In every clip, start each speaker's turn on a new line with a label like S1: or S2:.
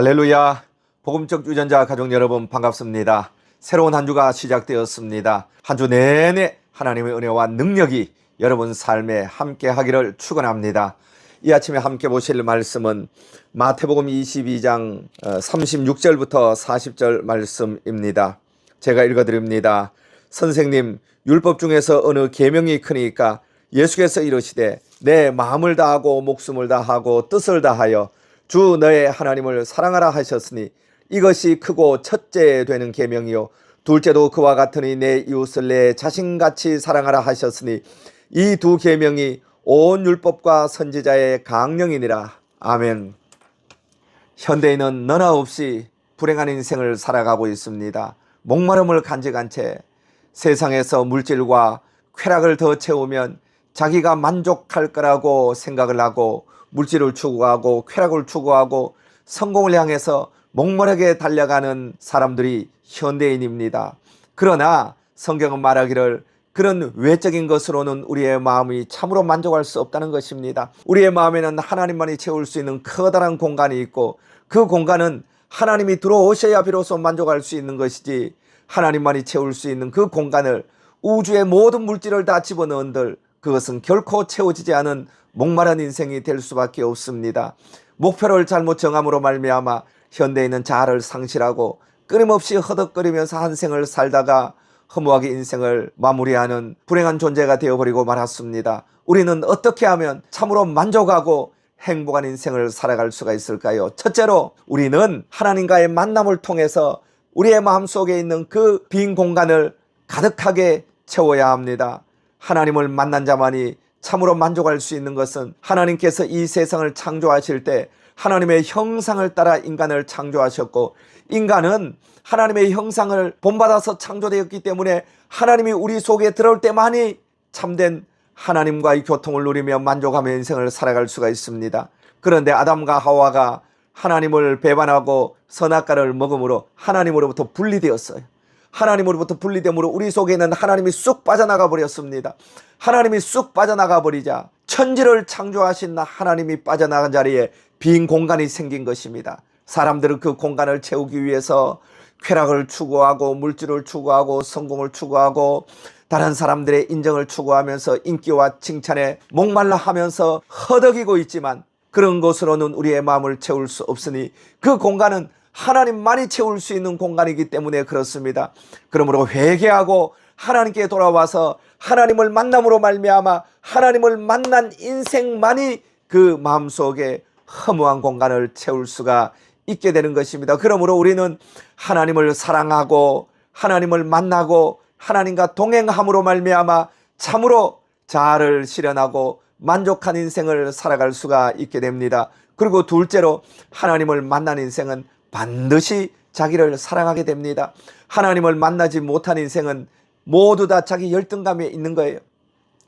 S1: 할렐루야. 복음적 유전자 가족 여러분 반갑습니다. 새로운 한 주가 시작되었습니다. 한 주 내내 하나님의 은혜와 능력이 여러분 삶에 함께 하기를 축원합니다. 이 아침에 함께 보실 말씀은 마태복음 22장 36절부터 40절 말씀입니다. 제가 읽어드립니다. 선생님, 율법 중에서 어느 계명이 크니까? 예수께서 이르시되 내 마음을 다하고 목숨을 다하고 뜻을 다하여 주 너의 하나님을 사랑하라 하셨으니 이것이 크고 첫째 되는 계명이요 둘째도 그와 같으니 내 이웃을 내 자신같이 사랑하라 하셨으니 이 두 계명이 온 율법과 선지자의 강령이니라. 아멘. 현대인은 너나 없이 불행한 인생을 살아가고 있습니다. 목마름을 간직한 채 세상에서 물질과 쾌락을 더 채우면 자기가 만족할 거라고 생각을 하고 물질을 추구하고 쾌락을 추구하고 성공을 향해서 목마르게 달려가는 사람들이 현대인입니다. 그러나 성경은 말하기를 그런 외적인 것으로는 우리의 마음이 참으로 만족할 수 없다는 것입니다. 우리의 마음에는 하나님만이 채울 수 있는 커다란 공간이 있고 그 공간은 하나님이 들어오셔야 비로소 만족할 수 있는 것이지, 하나님만이 채울 수 있는 그 공간을 우주의 모든 물질을 다 집어넣은들 그것은 결코 채워지지 않은 목마른 인생이 될 수밖에 없습니다. 목표를 잘못 정함으로 말미암아 현대인은 자아를 상실하고 끊임없이 허덕거리면서 한 생을 살다가 허무하게 인생을 마무리하는 불행한 존재가 되어버리고 말았습니다. 우리는 어떻게 하면 참으로 만족하고 행복한 인생을 살아갈 수가 있을까요? 첫째로 우리는 하나님과의 만남을 통해서 우리의 마음속에 있는 그 빈 공간을 가득하게 채워야 합니다. 하나님을 만난 자만이 참으로 만족할 수 있는 것은, 하나님께서 이 세상을 창조하실 때 하나님의 형상을 따라 인간을 창조하셨고, 인간은 하나님의 형상을 본받아서 창조되었기 때문에 하나님이 우리 속에 들어올 때만이 참된 하나님과의 교통을 누리며 만족하며 인생을 살아갈 수가 있습니다. 그런데 아담과 하와가 하나님을 배반하고 선악과를 먹음으로 하나님으로부터 분리되었어요. 하나님으로부터 분리됨으로 우리 속에는 하나님이 쑥 빠져나가 버렸습니다. 하나님이 쑥 빠져나가 버리자 천지를 창조하신 하나님이 빠져나간 자리에 빈 공간이 생긴 것입니다. 사람들은 그 공간을 채우기 위해서 쾌락을 추구하고 물질을 추구하고 성공을 추구하고 다른 사람들의 인정을 추구하면서 인기와 칭찬에 목말라 하면서 허덕이고 있지만, 그런 것으로는 우리의 마음을 채울 수 없으니 그 공간은 하나님만이 채울 수 있는 공간이기 때문에 그렇습니다. 그러므로 회개하고 하나님께 돌아와서 하나님을 만남으로 말미암아 하나님을 만난 인생만이 그 마음속에 허무한 공간을 채울 수가 있게 되는 것입니다. 그러므로 우리는 하나님을 사랑하고 하나님을 만나고 하나님과 동행함으로 말미암아 참으로 자아를 실현하고 만족한 인생을 살아갈 수가 있게 됩니다. 그리고 둘째로 하나님을 만난 인생은 반드시 자기를 사랑하게 됩니다. 하나님을 만나지 못한 인생은 모두 다 자기 열등감에 있는 거예요.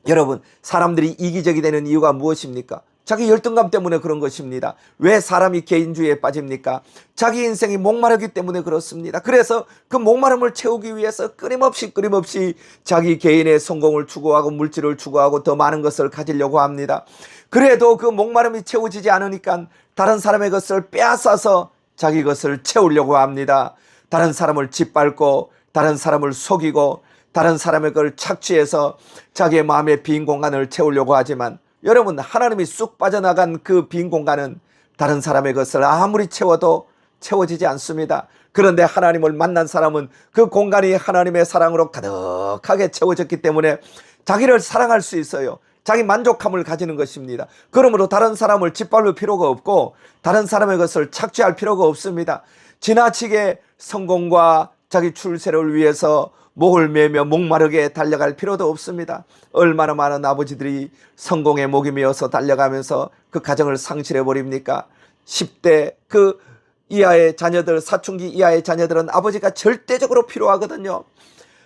S1: 여러분, 사람들이 이기적이 되는 이유가 무엇입니까? 자기 열등감 때문에 그런 것입니다. 왜 사람이 개인주의에 빠집니까? 자기 인생이 목마르기 때문에 그렇습니다. 그래서 그 목마름을 채우기 위해서 끊임없이 자기 개인의 성공을 추구하고 물질을 추구하고 더 많은 것을 가지려고 합니다. 그래도 그 목마름이 채워지지 않으니까 다른 사람의 것을 빼앗아서 자기 것을 채우려고 합니다. 다른 사람을 짓밟고 다른 사람을 속이고 다른 사람의 걸 착취해서 자기의 마음의 빈 공간을 채우려고 하지만, 여러분, 하나님이 쑥 빠져나간 그 빈 공간은 다른 사람의 것을 아무리 채워도 채워지지 않습니다. 그런데 하나님을 만난 사람은 그 공간이 하나님의 사랑으로 가득하게 채워졌기 때문에 자기를 사랑할 수 있어요. 자기 만족함을 가지는 것입니다. 그러므로 다른 사람을 짓밟을 필요가 없고 다른 사람의 것을 착취할 필요가 없습니다. 지나치게 성공과 자기 출세를 위해서 목을 매며 목마르게 달려갈 필요도 없습니다. 얼마나 많은 아버지들이 성공의 목이 메어서 달려가면서 그 가정을 상실해 버립니까? 10대 그 이하의 자녀들, 사춘기 이하의 자녀들은 아버지가 절대적으로 필요하거든요.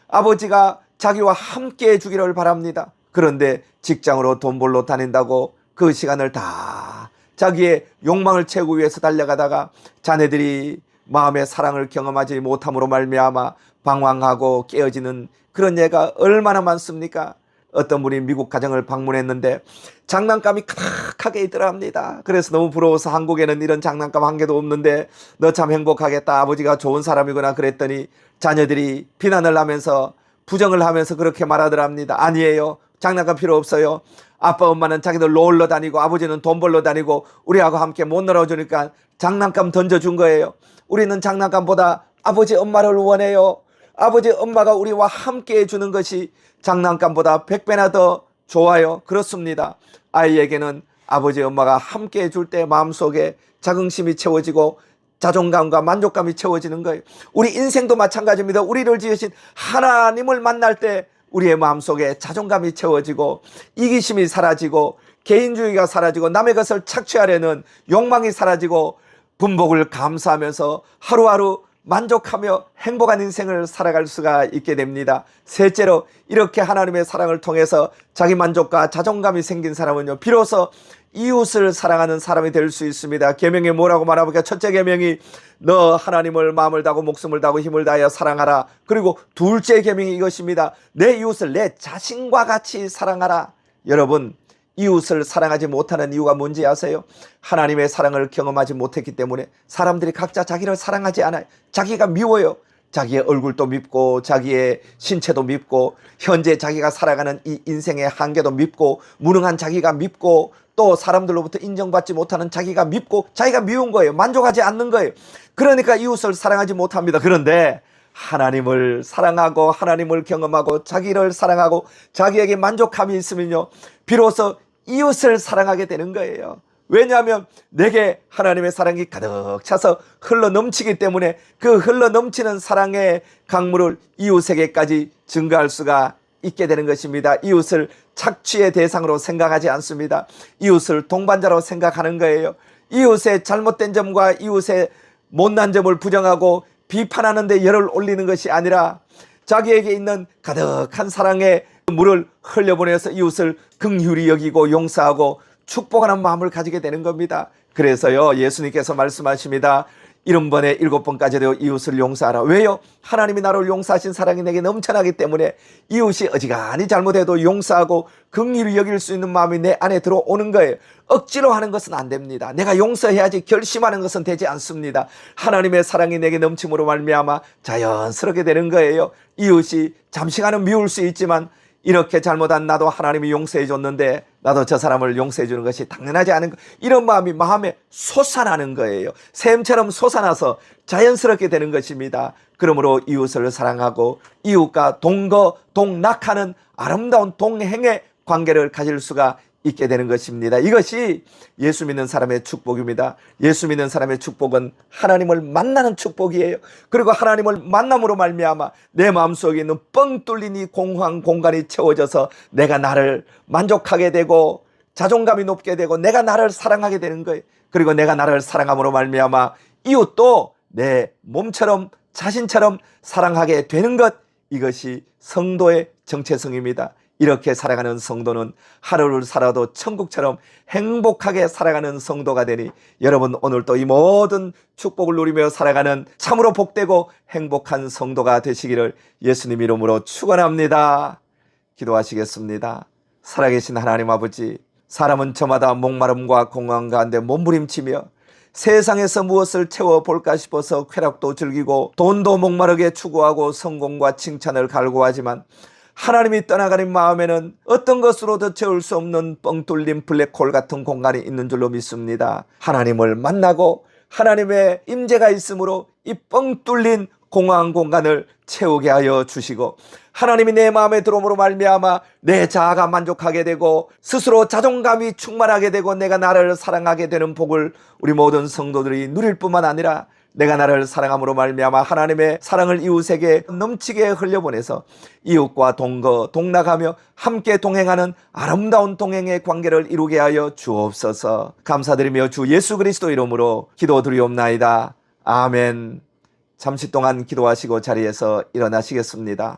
S1: 아버지가 자기와 함께 해주기를 바랍니다. 그런데 직장으로 돈 벌러 다닌다고 그 시간을 다 자기의 욕망을 채우기 위해서 달려가다가 자녀들이 마음의 사랑을 경험하지 못함으로 말미암아 방황하고 깨어지는 그런 예가 얼마나 많습니까? 어떤 분이 미국 가정을 방문했는데 장난감이 가득하게 있더랍니다. 그래서 너무 부러워서 한국에는 이런 장난감 한 개도 없는데 너 참 행복하겠다, 아버지가 좋은 사람이구나 그랬더니 자녀들이 비난을 하면서 부정을 하면서 그렇게 말하더랍니다. 아니에요, 장난감 필요 없어요. 아빠 엄마는 자기들 놀러 다니고 아버지는 돈 벌러 다니고 우리하고 함께 못 놀아주니까 장난감 던져준 거예요. 우리는 장난감보다 아버지 엄마를 원해요. 아버지 엄마가 우리와 함께 해주는 것이 장난감보다 100배나 더 좋아요. 그렇습니다. 아이에게는 아버지 엄마가 함께 해줄 때 마음속에 자긍심이 채워지고 자존감과 만족감이 채워지는 거예요. 우리 인생도 마찬가지입니다. 우리를 지으신 하나님을 만날 때 우리의 마음속에 자존감이 채워지고 이기심이 사라지고 개인주의가 사라지고 남의 것을 착취하려는 욕망이 사라지고 분복을 감사하면서 하루하루 만족하며 행복한 인생을 살아갈 수가 있게 됩니다. 셋째로, 이렇게 하나님의 사랑을 통해서 자기 만족과 자존감이 생긴 사람은요, 비로소 이웃을 사랑하는 사람이 될 수 있습니다. 계명이 뭐라고 말하니까 첫째 계명이 너 하나님을 마음을 다하고 목숨을 다하고 힘을 다하여 사랑하라. 그리고 둘째 계명이 이것입니다. 내 이웃을 내 자신과 같이 사랑하라. 여러분, 이웃을 사랑하지 못하는 이유가 뭔지 아세요? 하나님의 사랑을 경험하지 못했기 때문에 사람들이 각자 자기를 사랑하지 않아요. 자기가 미워요. 자기의 얼굴도 밉고 자기의 신체도 밉고 현재 자기가 살아가는 이 인생의 한계도 밉고 무능한 자기가 밉고 또 사람들로부터 인정받지 못하는 자기가 밉고 자기가 미운 거예요. 만족하지 않는 거예요. 그러니까 이웃을 사랑하지 못합니다. 그런데 하나님을 사랑하고 하나님을 경험하고 자기를 사랑하고 자기에게 만족함이 있으면요, 비로소 이웃을 사랑하게 되는 거예요. 왜냐하면 내게 하나님의 사랑이 가득 차서 흘러 넘치기 때문에 그 흘러 넘치는 사랑의 강물을 이웃에게까지 증가할 수가 있게 되는 것입니다. 이웃을 착취의 대상으로 생각하지 않습니다. 이웃을 동반자로 생각하는 거예요. 이웃의 잘못된 점과 이웃의 못난 점을 부정하고 비판하는 데 열을 올리는 것이 아니라 자기에게 있는 가득한 사랑의 물을 흘려보내서 이웃을 긍휼히 여기고 용서하고 축복하는 마음을 가지게 되는 겁니다. 그래서요, 예수님께서 말씀하십니다. 70번에 7번까지도 이웃을 용서하라. 왜요? 하나님이 나를 용서하신 사랑이 내게 넘쳐나기 때문에 이웃이 어지간히 잘못해도 용서하고 긍휼히 여길 수 있는 마음이 내 안에 들어오는 거예요. 억지로 하는 것은 안 됩니다. 내가 용서해야지 결심하는 것은 되지 않습니다. 하나님의 사랑이 내게 넘침으로 말미암아 자연스럽게 되는 거예요. 이웃이 잠시간은 미울 수 있지만 이렇게 잘못한 나도 하나님이 용서해 줬는데 나도 저 사람을 용서해 주는 것이 당연하지 않은 것, 이런 마음이 마음에 솟아나는 거예요. 샘처럼 솟아나서 자연스럽게 되는 것입니다. 그러므로 이웃을 사랑하고 이웃과 동거동락하는 아름다운 동행의 관계를 가질 수가 있게 되는 것입니다. 이것이 예수 믿는 사람의 축복입니다. 예수 믿는 사람의 축복은 하나님을 만나는 축복이에요. 그리고 하나님을 만남으로 말미암아 내 마음속에 있는 뻥 뚫린 이 공허한 공간이 채워져서 내가 나를 만족하게 되고 자존감이 높게 되고 내가 나를 사랑하게 되는 거예요. 그리고 내가 나를 사랑함으로 말미암아 이웃도 내 몸처럼 자신처럼 사랑하게 되는 것, 이것이 성도의 정체성입니다. 이렇게 살아가는 성도는 하루를 살아도 천국처럼 행복하게 살아가는 성도가 되니 여러분, 오늘도 이 모든 축복을 누리며 살아가는 참으로 복되고 행복한 성도가 되시기를 예수님 이름으로 축원합니다. 기도하시겠습니다. 살아계신 하나님 아버지, 사람은 저마다 목마름과 공허함 가운데 몸부림치며 세상에서 무엇을 채워볼까 싶어서 쾌락도 즐기고 돈도 목마르게 추구하고 성공과 칭찬을 갈구하지만 하나님이 떠나가는 마음에는 어떤 것으로도 채울 수 없는 뻥 뚫린 블랙홀 같은 공간이 있는 줄로 믿습니다. 하나님을 만나고 하나님의 임재가 있으므로 이 뻥 뚫린 공허한 공간을 채우게 하여 주시고 하나님이 내 마음에 들어옴으로 말미암아 내 자아가 만족하게 되고 스스로 자존감이 충만하게 되고 내가 나를 사랑하게 되는 복을 우리 모든 성도들이 누릴 뿐만 아니라 내가 나를 사랑함으로 말미암아 하나님의 사랑을 이웃에게 넘치게 흘려보내서 이웃과 동거동락하며 함께 동행하는 아름다운 동행의 관계를 이루게 하여 주옵소서. 감사드리며 주 예수 그리스도 이름으로 기도드리옵나이다. 아멘. 잠시 동안 기도하시고 자리에서 일어나시겠습니다.